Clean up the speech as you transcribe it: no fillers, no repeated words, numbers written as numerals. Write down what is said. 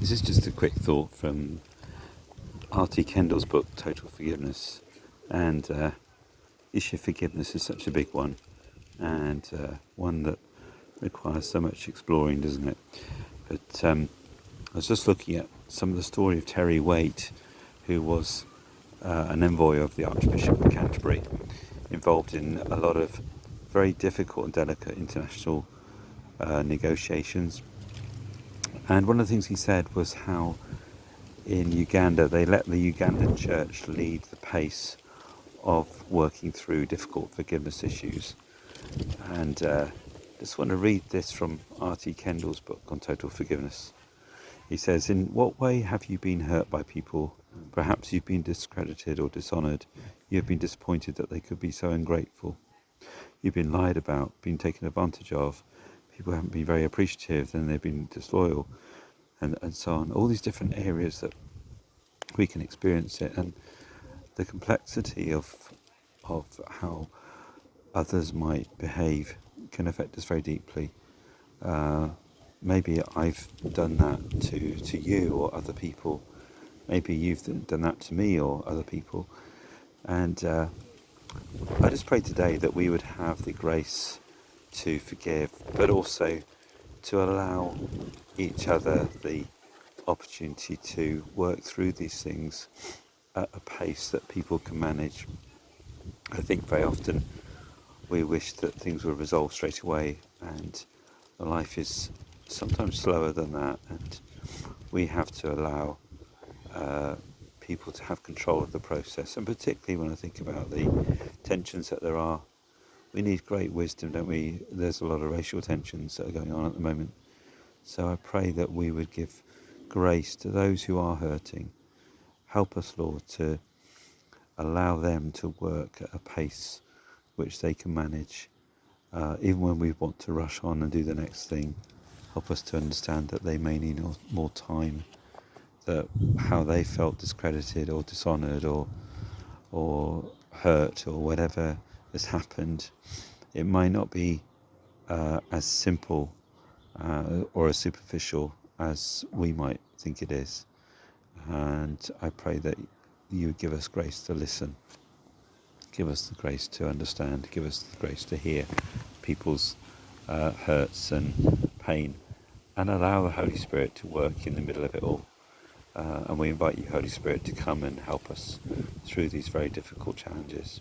This is just a quick thought from R.T. Kendall's book, Total Forgiveness. And issue of forgiveness is such a big one, and one that requires so much exploring, doesn't it? But I was just looking at some of the story of Terry Waite, who was an envoy of the Archbishop of Canterbury, involved in a lot of very difficult and delicate international negotiations. And one of the things he said was how in Uganda they let the Ugandan church lead the pace of working through difficult forgiveness issues. And just want to read this from R.T. Kendall's book on total forgiveness. He says, "In what way have you been hurt by people? Perhaps you've been discredited or dishonoured. You have been disappointed that they could be so ungrateful. You've been lied about, been taken advantage of. People haven't been very appreciative, then they've been disloyal, and so on." All these different areas that we can experience it, and the complexity of how others might behave can affect us very deeply. Maybe I've done that to you or other people. Maybe you've done that to me or other people. And I just pray today that we would have the grace to forgive, but also to allow each other the opportunity to work through these things at a pace that people can manage. I think very often we wish that things were resolved straight away, and life is sometimes slower than that, and we have to allow people to have control of the process. And particularly when I think about the tensions that there are, we need great wisdom, don't we? There's a lot of racial tensions that are going on at the moment. So I pray that we would give grace to those who are hurting. Help us, Lord, to allow them to work at a pace which they can manage, even when we want to rush on and do the next thing. Help us to understand that they may need more time, that how they felt discredited or dishonoured or hurt or whatever has happened, it might not be as simple or as superficial as we might think it is. And I pray that you give us grace to listen, give us the grace to understand, give us the grace to hear people's hurts and pain, and allow the Holy Spirit to work in the middle of it all. And we invite you, Holy Spirit, to come and help us through these very difficult challenges.